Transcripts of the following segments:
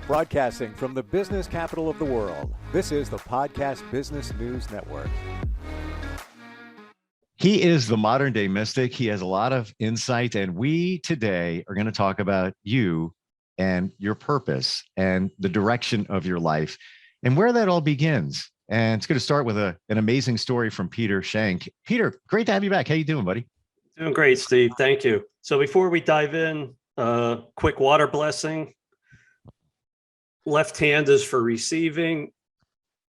Broadcasting from the business capital of the world, this is the Podcast Business News Network. He is the modern day mystic. He has a lot of insight, and we today are going to talk about you and your purpose and the direction of your life and where that all begins. And it's going to start with an amazing story from Peter Shank. Peter, great to have you back. How you doing, buddy? Doing great, Steve. Thank you. So before we dive in, quick water blessing. Left hand is for receiving.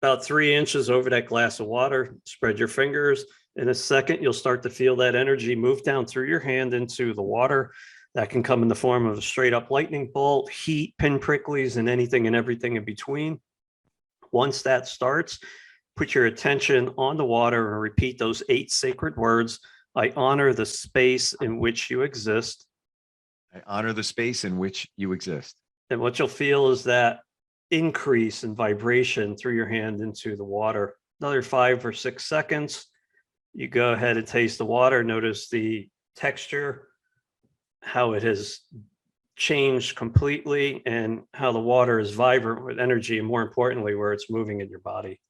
About 3 inches over that glass of water. Spread your fingers. In a second, you'll start to feel that energy move down through your hand into the water. That can come in the form of a straight up lightning bolt, heat, pin pricklies, and anything and everything in between. Once that starts, put your attention on the water and repeat those 8 sacred words. I honor the space in which you exist. I honor the space in which you exist. And what you'll feel is that increase in vibration through your hand into the water. Another 5 or 6 seconds. You go ahead and taste the water. Notice the texture, how it has changed completely, and how the water is vibrant with energy, and more importantly, where it's moving in your body.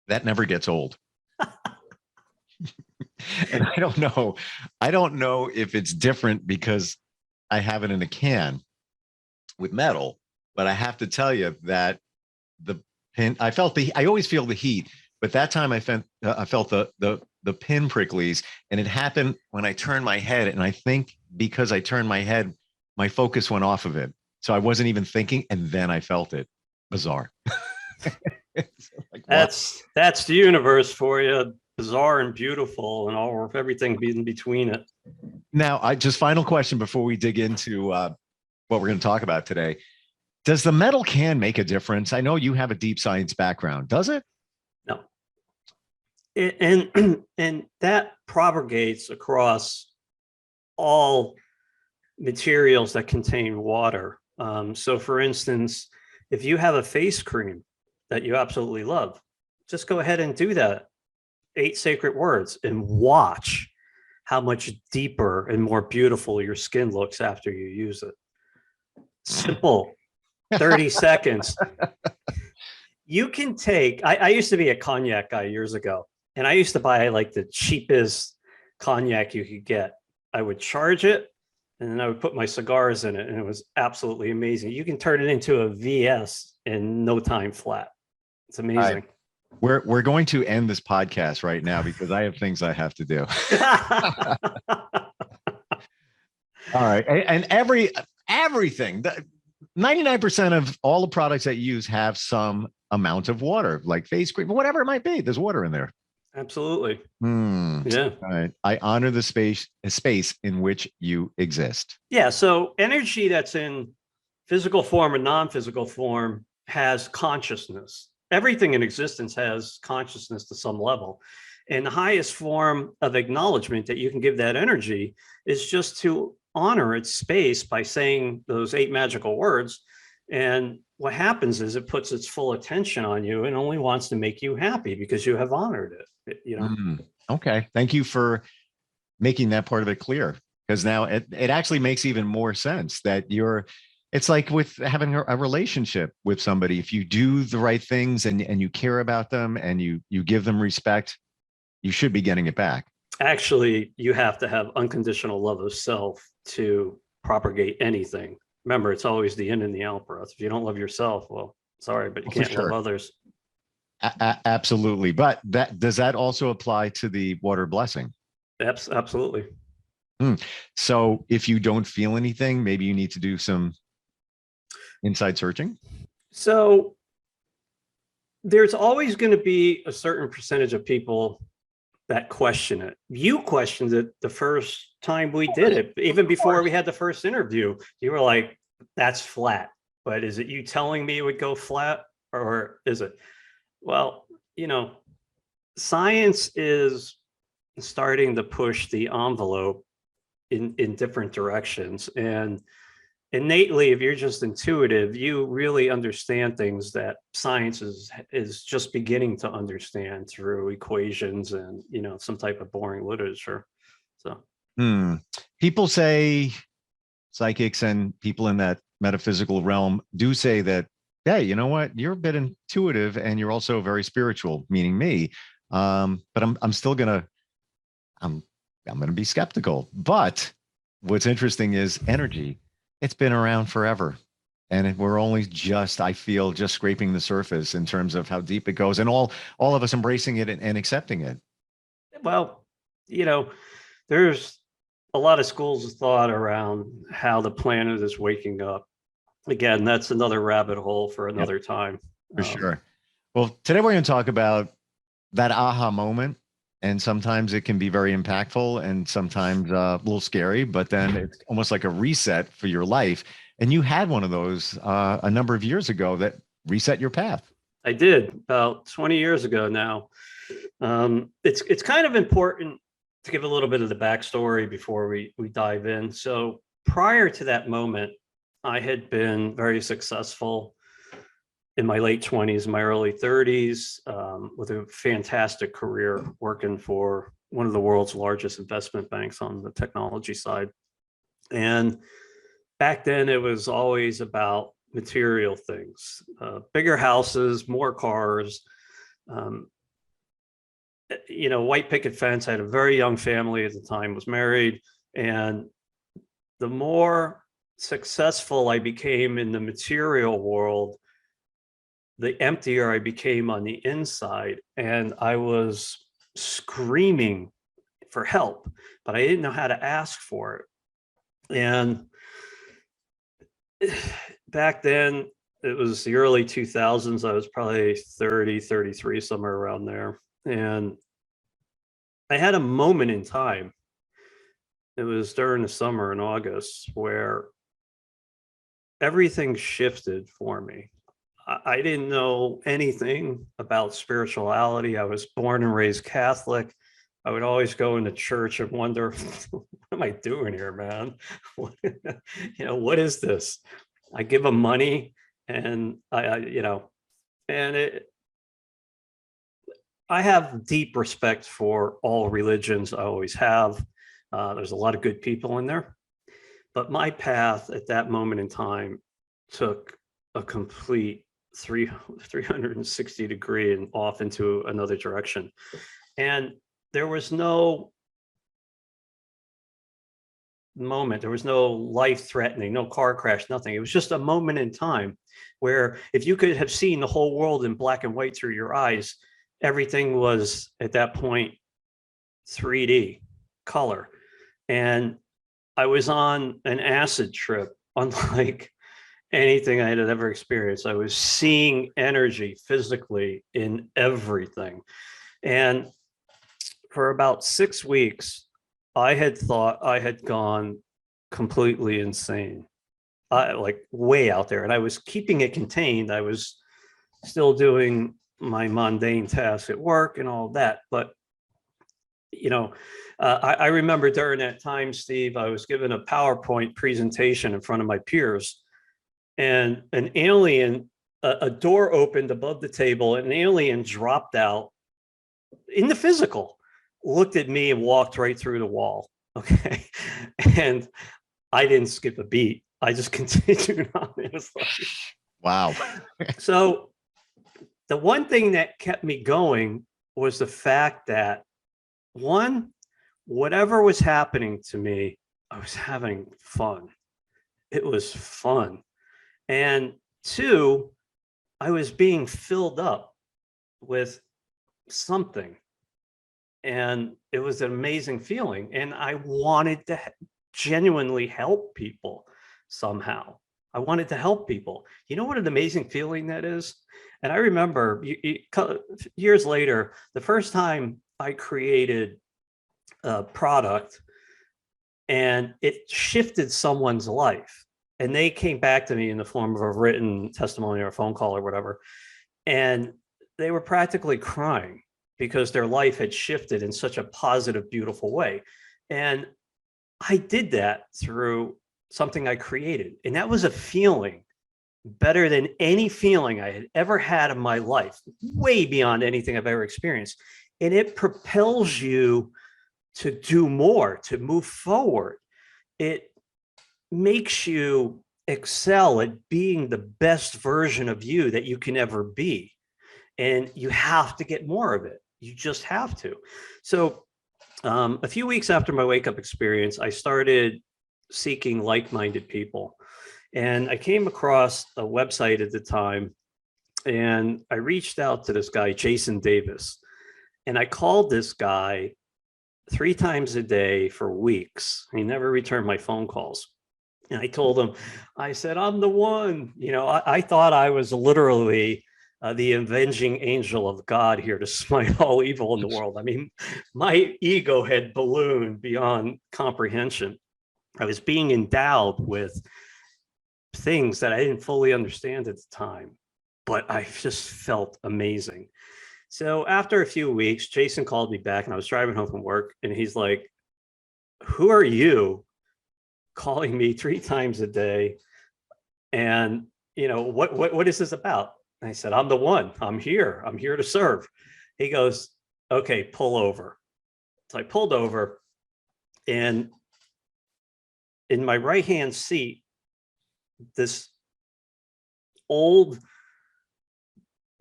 That never gets old. And I don't know if it's different because I have it in a can with metal, but I have to tell you that the pin, I always feel the heat, but that time I felt the pin pricklies, and it happened when I turned my head. And I think because I turned my head, my focus went off of it. So I wasn't even thinking, and then I felt it. Bizarre. Like, that's the universe for you. Bizarre and beautiful, and all of everything in between it. Now, just final question before we dig into what we're going to talk about today. Does the metal can make a difference? I know you have a deep science background. Does it? No. And that propagates across all materials that contain water. So, for instance, if you have a face cream that you absolutely love, just go ahead and do that. 8 sacred words, and watch how much deeper and more beautiful your skin looks after you use it. Simple. 30 seconds. You can take, I used to be a cognac guy years ago, and I used to buy like the cheapest cognac you could get. I would charge it, and then I would put my cigars in it, and it was absolutely amazing. You can turn it into a VS in no time flat. It's amazing. We're going to end this podcast right now because I have things I have to do. All right. And everything, 99% of all the products that you use have some amount of water, like face cream, whatever it might be. There's water in there. Absolutely. Yeah. All right. I honor the space in which you exist. Yeah. So energy that's in physical form and non-physical form has consciousness. Everything in existence has consciousness to some level. And the highest form of acknowledgement that you can give that energy is just to honor its space by saying those 8 magical words. And what happens is it puts its full attention on you and only wants to make you happy because you have honored it, you know? Okay. Thank you for making that part of it clear, because now it actually makes even more sense that it's like with having a relationship with somebody. If you do the right things and you care about them and you give them respect, you should be getting it back. Actually, you have to have unconditional love of self to propagate anything. Remember, it's always the in and the out breath. If you don't love yourself, well, sorry, but you can't love others. Absolutely. But does that also apply to the water blessing? Absolutely. So if you don't feel anything, maybe you need to do some inside searching. So there's always going to be a certain percentage of people that question it. You questioned it the first time we did it, even before we had the first interview. You were like, that's flat. But is it you telling me it would go flat, or is it? Well, you know, science is starting to push the envelope in different directions. And innately, if you're just intuitive, you really understand things that science is just beginning to understand through equations and, you know, some type of boring literature. So People say, psychics and people in that metaphysical realm do say that, hey, you know what? You're a bit intuitive and you're also very spiritual, meaning me. But I'm still I'm gonna be skeptical. But what's interesting is energy. It's been around forever. And we're only just, I feel, just scraping the surface in terms of how deep it goes, and all of us embracing it and accepting it. Well, there's a lot of schools of thought around how the planet is waking up. Again, that's another rabbit hole for another time. For sure. Well, today we're going to talk about that aha moment. And sometimes it can be very impactful and sometimes a little scary, but then it's almost like a reset for your life. And you had one of those a number of years ago that reset your path. I did about 20 years ago now. It's kind of important to give a little bit of the backstory before we dive in. So prior to that moment, I had been very successful in my late 20s, my early 30s, with a fantastic career working for one of the world's largest investment banks on the technology side. And back then it was always about material things, bigger houses, more cars, white picket fence. I had a very young family at the time, was married. And the more successful I became in the material world, the emptier I became on the inside. And I was screaming for help, but I didn't know how to ask for it. And back then, it was the early 2000s. I was probably 30, 33, somewhere around there. And I had a moment in time. It was during the summer in August where everything shifted for me. I didn't know anything about spirituality. I was born and raised Catholic. I would always go into church and wonder, what am I doing here, man? What is this? I give them money and I have deep respect for all religions. I always have. There's a lot of good people in there. But my path at that moment in time took a complete 360 degree and off into another direction. And there was no moment, there was no life threatening, no car crash, nothing. It was just a moment in time where if you could have seen the whole world in black and white through your eyes, everything was at that point 3D color. And I was on an acid trip unlike anything I had ever experienced. I was seeing energy physically in everything. And for about 6 weeks, I had thought I had gone completely insane, like way out there. And I was keeping it contained. I was still doing my mundane tasks at work and all that. But, I remember during that time, Steve, I was given a PowerPoint presentation in front of my peers. And an alien, a door opened above the table, and an alien dropped out in the physical, looked at me and walked right through the wall. Okay. And I didn't skip a beat. I just continued on. It was like, wow. So the one thing that kept me going was the fact that, one, whatever was happening to me, I was having fun. It was fun. And two, I was being filled up with something. And it was an amazing feeling. And I wanted to genuinely help people somehow. I wanted to help people. You know what an amazing feeling that is? And I remember years later, the first time I created a product and it shifted someone's life. And they came back to me in the form of a written testimony or a phone call or whatever. And they were practically crying because their life had shifted in such a positive, beautiful way. And I did that through something I created. And that was a feeling better than any feeling I had ever had in my life, way beyond anything I've ever experienced. And it propels you to do more, to move forward. It makes you excel at being the best version of you that you can ever be. And you have to get more of it. You just have to. So a few weeks after my wake up experience, I started seeking like-minded people. And I came across a website at the time, and I reached out to this guy, Jason Davis. And I called this guy 3 times a day for weeks. He never returned my phone calls. And I told him, I said, I'm the one. I thought I was literally the avenging angel of God here to smite all evil in the world. I mean, my ego had ballooned beyond comprehension. I was being endowed with things that I didn't fully understand at the time, but I just felt amazing. So after a few weeks, Jason called me back, and I was driving home from work, and he's like, who are you calling me 3 times a day? And, what is this about? And I said, I'm the one. I'm here to serve. He goes, okay, pull over. So I pulled over, and in my right-hand seat, this old,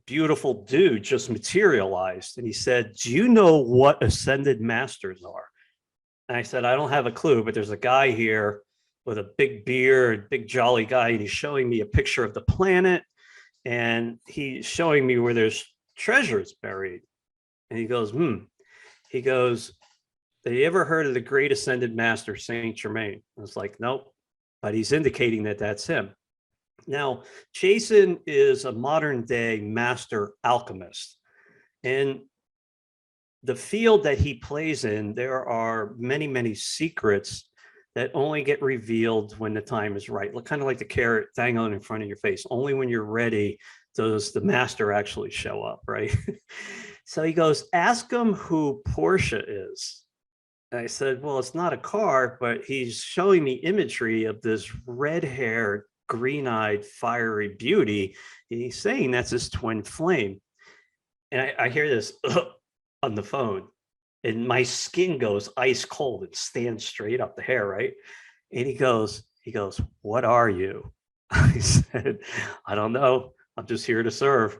beautiful dude just materialized. And he said, do you know what ascended masters are? And I said, I don't have a clue, but there's a guy here with a big beard, big jolly guy, and he's showing me a picture of the planet, and he's showing me where there's treasures buried. And he goes, He goes, have you ever heard of the great ascended master, Saint Germain? I was like, nope, but he's indicating that that's him. Now, Jason is a modern day master alchemist. And the field that he plays in, there are many, many secrets that only get revealed when the time is right. Kind of like the carrot dangling in front of your face. Only when you're ready does the master actually show up, right? So he goes, ask him who Portia is. And I said, well, it's not a car, but he's showing me imagery of this red-haired, green-eyed, fiery beauty. And he's saying that's his twin flame. And I hear this on the phone, and my skin goes ice cold. It stands straight up, the hair, right? And he goes, what are you? I said, I don't know. I'm just here to serve.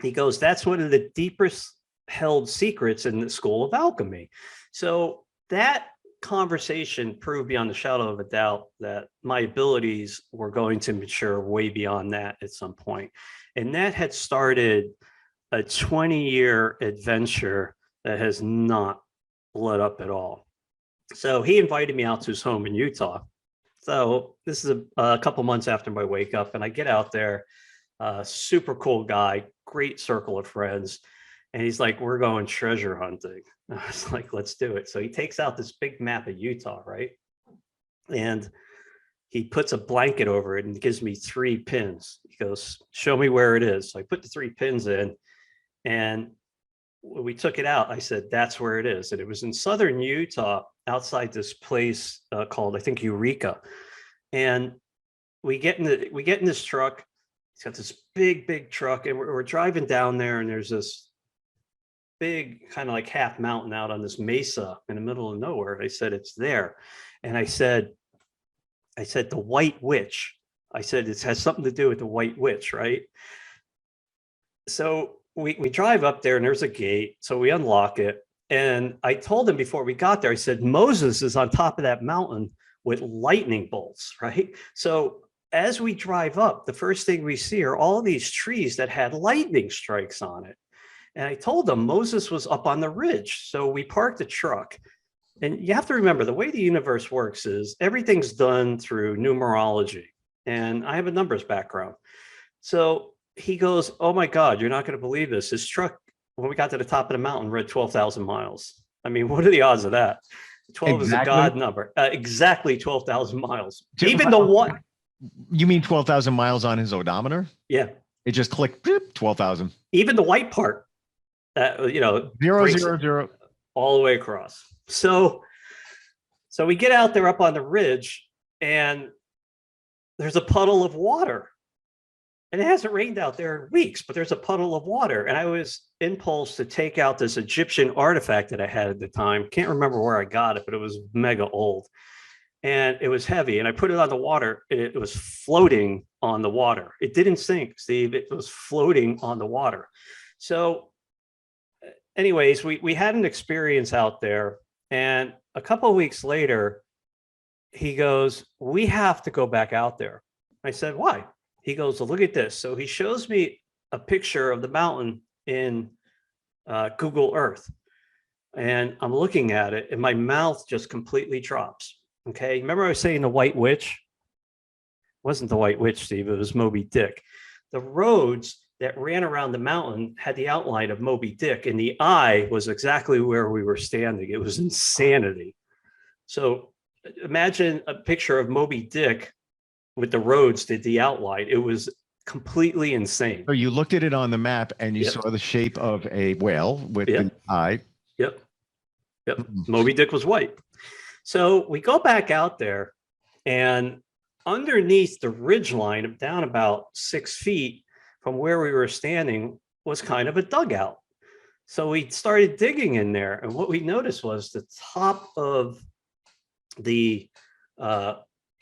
He goes, that's one of the deepest held secrets in the school of alchemy. So that conversation proved beyond the shadow of a doubt that my abilities were going to mature way beyond that at some point. And that had started a 20-year adventure that has not let up at all. So he invited me out to his home in Utah. So this is a couple months after my wake up, and I get out there, super cool guy, great circle of friends. And he's like, we're going treasure hunting. I was like, let's do it. So he takes out this big map of Utah, right? And he puts a blanket over it and gives me 3 pins. He goes, show me where it is. So I put the 3 pins in, and when we took it out, I said, that's where it is. And it was in southern Utah, outside this place called, I think, Eureka. And we get in this truck. It's got this big truck, and we're driving down there, and there's this big kind of like half mountain out on this mesa in the middle of nowhere. And I said, it's there. And I said, the White Witch. I said, it has something to do with the White Witch, right? So we drive up there, and there's a gate. So we unlock it. And I told him before we got there, I said, Moses is on top of that mountain with lightning bolts, right? So as we drive up, the first thing we see are all these trees that had lightning strikes on it. And I told them Moses was up on the ridge. So we parked the truck. And you have to remember, the way the universe works is everything's done through numerology. And I have a numbers background. So he goes, oh my God, you're not going to believe this. His truck, when we got to the top of the mountain, read 12,000 miles. I mean, what are the odds of that? 12 is a God number. Exactly 12,000 miles. Even the one. You mean 12,000 miles on his odometer? Yeah. It just clicked 12,000. Even the white part, 0, 0, 0. All the way across. So we get out there up on the ridge, and there's a puddle of water. and it hasn't rained out there in weeks, but there's a puddle of water. And I was impulsed to take out this Egyptian artifact that I had at the time. Can't remember where I got it, but it was mega old. And it was heavy. And I put it on the water, and it was floating on the water. It didn't sink, Steve. It was floating on the water. So anyways, we had an experience out there. And a couple of weeks later, he goes, "We have to go back out there." I said, "Why?" He goes, "Well, look at this." So he shows me a picture of the mountain in Google Earth. And I'm looking at it, and my mouth just completely drops. Okay. Remember I was saying the White Witch? It wasn't the White Witch, Steve. It was Moby Dick. The roads that ran around the mountain had the outline of Moby Dick, and the eye was exactly where we were standing. It was insanity. So imagine a picture of Moby Dick with the roads did the outline. It was completely insane. So you looked at it on the map and you Yep. saw the shape of a whale with Yep. the eye. Yep. Yep. Moby Dick was white. So we go back out there, and underneath the ridge line, down about 6 feet from where we were standing, was kind of a dugout. So we started digging in there, and what we noticed was the top of the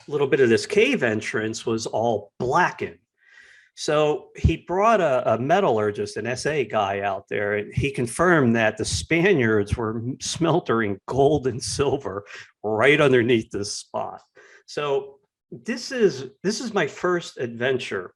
little bit of this cave entrance was all blackened. So he brought a metallurgist, an SA guy out there, and he confirmed that the Spaniards were smeltering gold and silver right underneath this spot. So this is my first adventure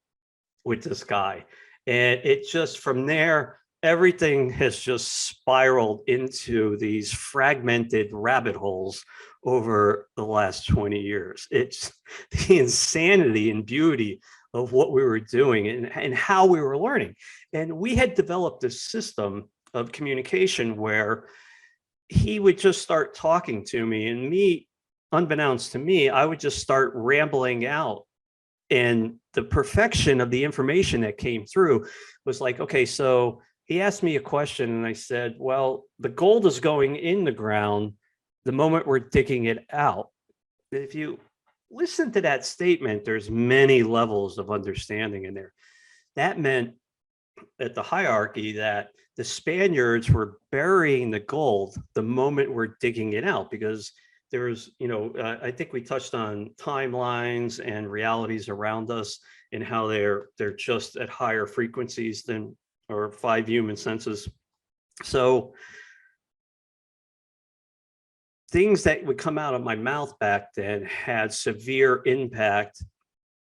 with this guy. And it just, from there, everything has just spiraled into these fragmented rabbit holes over the last 20 years. It's the insanity and beauty of what we were doing and how we were learning. And we had developed this system of communication where he would just start talking to me, and me, unbeknownst to me, I would just start rambling out. And the perfection of the information that came through was like, okay, so he asked me a question, and I said, well, the gold is going in the ground the moment we're digging it out. If you listen to that statement, there's many levels of understanding in there. That meant at the hierarchy that the Spaniards were burying the gold the moment we're digging it out, because there's, I think we touched on timelines and realities around us and how they're just at higher frequencies than our 5 human senses. So things that would come out of my mouth back then had severe impact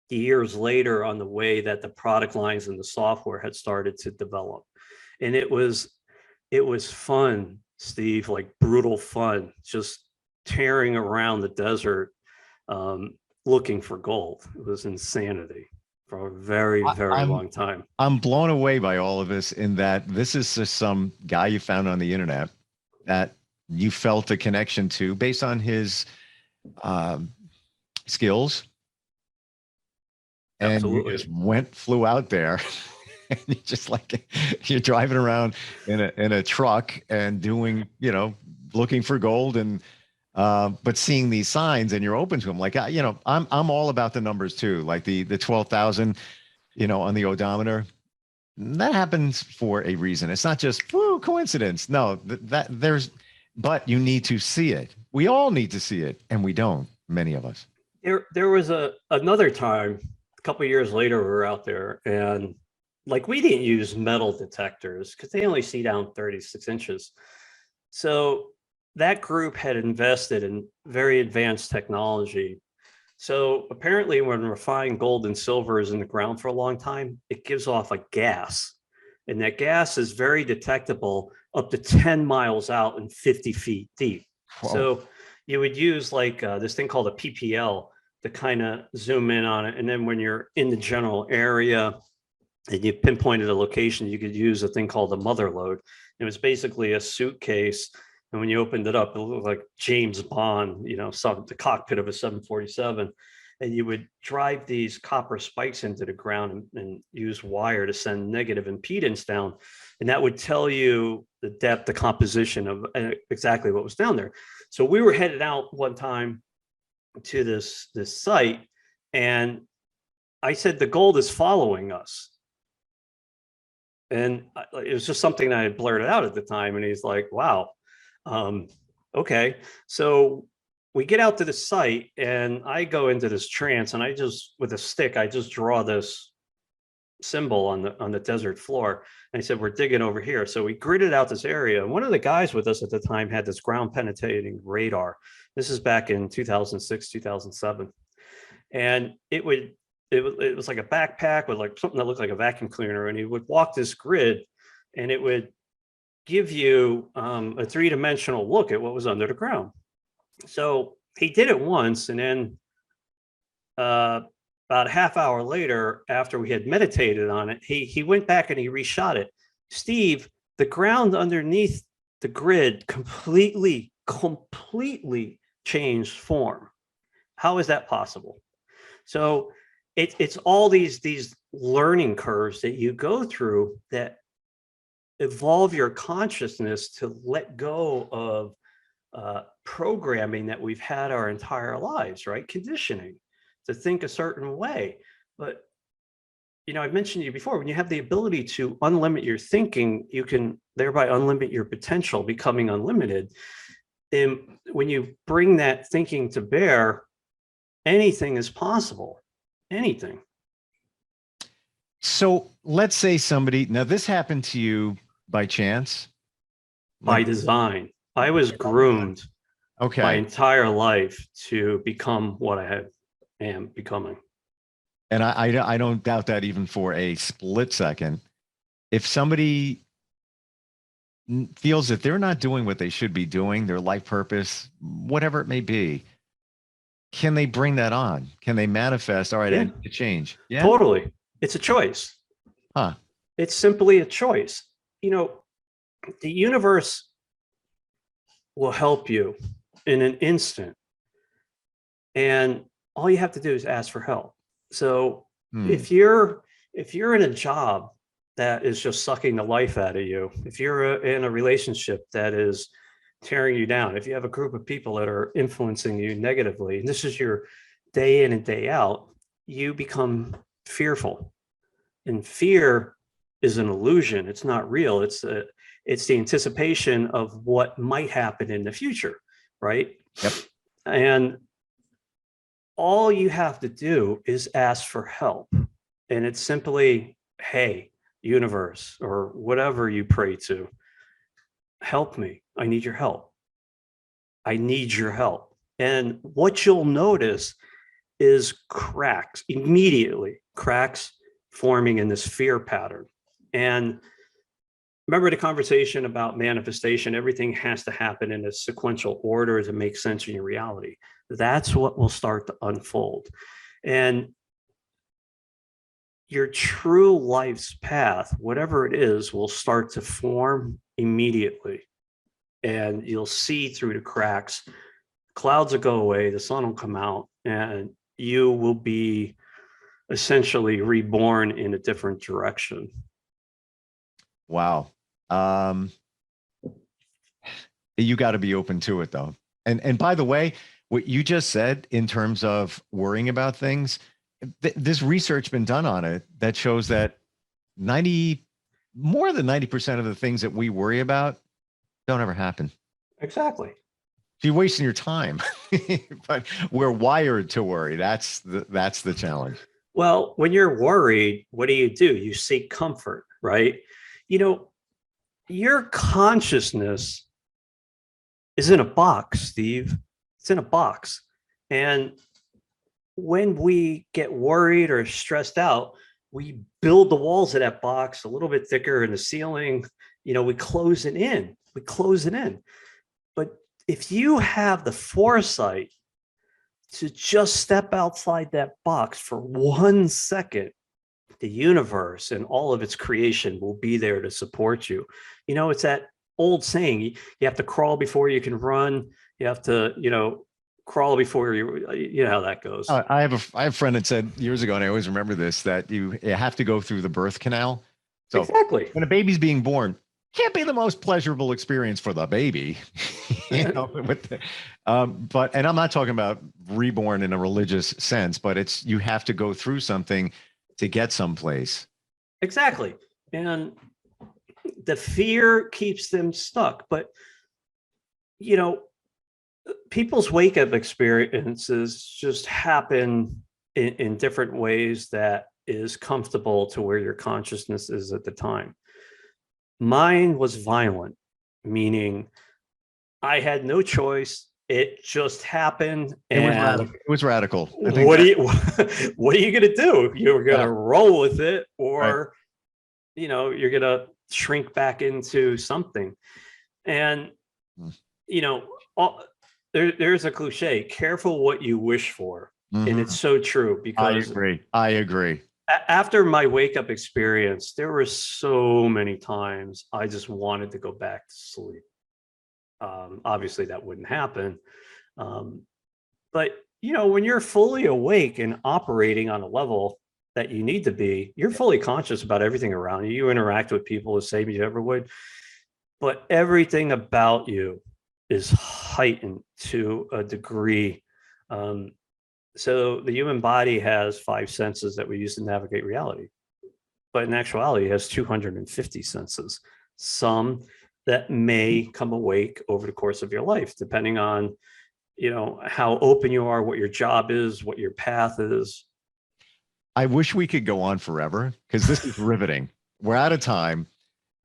years later on the way that the product lines and the software had started to develop. And it was fun, Steve, like brutal fun, just tearing around the desert looking for gold. It was insanity for a very, very long time. I'm blown away by all of this, in that this is just some guy you found on the internet that you felt a connection to based on his skills. And Absolutely. you just flew out there and you just you're driving around in a truck and doing, looking for gold, and but seeing these signs, and you're open to them. Like, I'm all about the numbers too. Like the 12,000, on the odometer, that happens for a reason. It's not just coincidence. No, but you need to see it. We all need to see it, and we don't, many of us. There was another time, a couple of years later, we were out there, and we didn't use metal detectors because they only see down 36 inches. So that group had invested in very advanced technology. So apparently when refined gold and silver is in the ground for a long time, it gives off a gas. And that gas is very detectable up to 10 miles out and 50 feet deep. Whoa. So you would use this thing called a PPL to kind of zoom in on it. And then when you're in the general area and you pinpointed a location, you could use a thing called a mother load. It was basically a suitcase. And when you opened it up, it looked like James Bond, the cockpit of a 747. And you would drive these copper spikes into the ground and use wire to send negative impedance down. And that would tell you the depth, the composition of exactly what was down there. So we were headed out one time to this site, and I said, the gold is following us. And it was just something that I had blurted out at the time. And he's like, wow. Okay. So we get out to the site and I go into this trance, and I just, with a stick, I just draw this symbol on the desert floor. And I said, we're digging over here. So we gridded out this area. And one of the guys with us at the time had this ground penetrating radar. This is back in 2006, 2007. And it was like a backpack with like something that looked like a vacuum cleaner. And he would walk this grid, and it would give you a three-dimensional look at what was under the ground. So he did it once, and then about a half hour later, after we had meditated on it, he went back and he reshot it. Steve, the ground underneath the grid completely changed form. How is that possible? So it's all these learning curves that you go through that evolve your consciousness to let go of programming that we've had our entire lives, right? Conditioning to think a certain way. But, I've mentioned to you before, when you have the ability to unlimit your thinking, you can thereby unlimit your potential, becoming unlimited. And when you bring that thinking to bear, anything is possible. Anything. So let's say somebody, now this happened to you by chance? By design. I was groomed my entire life to become what I am becoming. And I don't doubt that even for a split second. If somebody feels that they're not doing what they should be doing, their life purpose, whatever it may be, can they bring that on? Can they manifest? All right, I need to change. Yeah, totally. It's a choice. Huh? It's simply a choice. The universe will help you in an instant. And all you have to do is ask for help. So if you're in a job that is just sucking the life out of you, if you're in a relationship that is tearing you down, if you have a group of people that are influencing you negatively, and this is your day in and day out, you become fearful. And fear is an illusion. It's not real. It's the anticipation of what might happen in the future, right? Yep. And all you have to do is ask for help. And it's simply, hey, universe, or whatever you pray to, help me. I need your help. I need your help. And what you'll notice is cracks, immediately cracks forming in this fear pattern. And remember the conversation about manifestation, everything has to happen in a sequential order to make sense in your reality. That's what will start to unfold. And your true life's path, whatever it is, will start to form immediately. And you'll see through the cracks, clouds will go away, the sun will come out, and you will be essentially reborn in a different direction. Wow. You got to be open to it, though. And by the way, what you just said in terms of worrying about things, this research been done on it that shows that more than 90% of the things that we worry about don't ever happen. Exactly. So you're wasting your time. But we're wired to worry. That's the challenge. Well, when you're worried, what do? You seek comfort, right? Your consciousness is in a box, Steve. It's in a box. And when we get worried or stressed out, we build the walls of that box a little bit thicker in the ceiling. We close it in. But if you have the foresight to just step outside that box for 1 second, the universe and all of its creation will be there to support you. It's that old saying, you have to crawl before you can run. You have to, crawl before you know how that goes. I have a friend that said years ago, and I always remember this, that you have to go through the birth canal. So exactly. When a baby's being born, can't be the most pleasurable experience for the baby. And I'm not talking about reborn in a religious sense, but it's, you have to go through something to get someplace. Exactly. And the fear keeps them stuck. But, people's wake up experiences just happen in different ways that is comfortable to where your consciousness is at the time. Mine was violent, meaning I had no choice. It just happened. It was radical. What are you going to do? You're going to roll with it, or, you're going to shrink back into something. And, there's a cliche, careful what you wish for. Mm-hmm. And it's so true, because I agree. After my wake up experience, there were so many times I just wanted to go back to sleep. Obviously that wouldn't happen. But when you're fully awake and operating on a level that you need to be, you're fully conscious about everything around you. You interact with people the same as you ever would, but everything about you is heightened to a degree. So the human body has 5 senses that we use to navigate reality, but in actuality it has 250 senses, some that may come awake over the course of your life, depending on, how open you are, what your job is, what your path is. I wish we could go on forever, because this is riveting. We're out of time,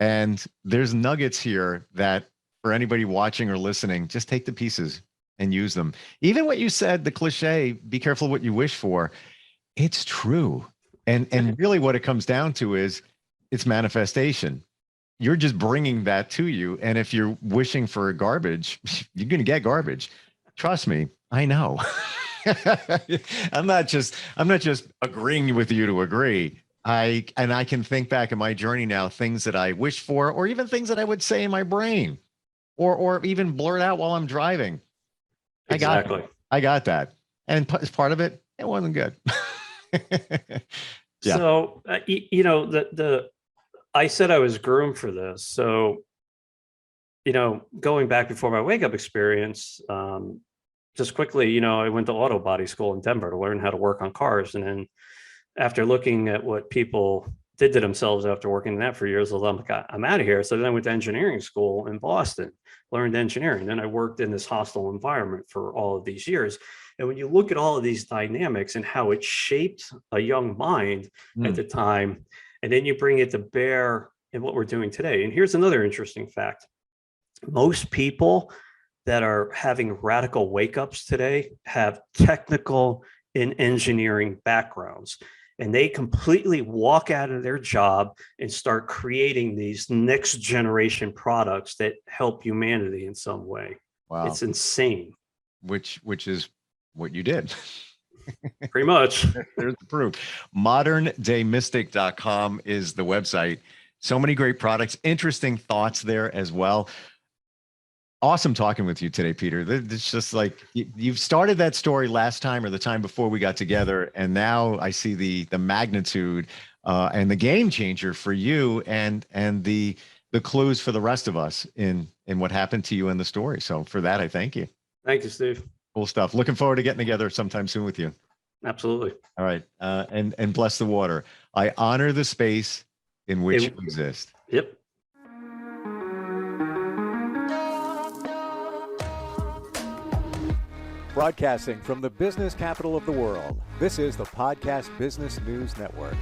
and there's nuggets here that, for anybody watching or listening, just take the pieces and use them. Even what you said, the cliche, be careful what you wish for, it's true. And really what it comes down to is it's manifestation. You're just bringing that to you. And if you're wishing for garbage, you're going to get garbage. Trust me, I know. I'm not just agreeing with you to agree. I can think back in my journey now, things that I wish for, or even things that I would say in my brain, or even blurt out while I'm driving. Exactly. I got that. And as part of it, it wasn't good. Yeah. So, I said I was groomed for this. So, going back before my wake up experience, just quickly, I went to auto body school in Denver to learn how to work on cars. And then after looking at what people did to themselves after working in that for years, I'm out of here. So then I went to engineering school in Boston, learned engineering. Then I worked in this hostile environment for all of these years. And when you look at all of these dynamics and how it shaped a young mind at the time, and then you bring it to bear in what we're doing today. And here's another interesting fact. Most people that are having radical wake-ups today have technical and engineering backgrounds. And they completely walk out of their job and start creating these next generation products that help humanity in some way. Wow. It's insane. Which is what you did. Pretty much. There's the proof. ModernDayMystic.com is the website. So many great products, interesting thoughts there as well. Awesome talking with you today, Peter. It's just like you've started that story last time or the time before we got together, and now I see the magnitude and the game changer for you, and the clues for the rest of us in what happened to you in the story. So for that, I thank you. Thank you, Steve. Cool stuff. Looking forward to getting together sometime soon with you. Absolutely. All right, and bless the water. I honor the space in which you exist. Yep. Broadcasting from the business capital of the world, this is the Podcast Business News Network.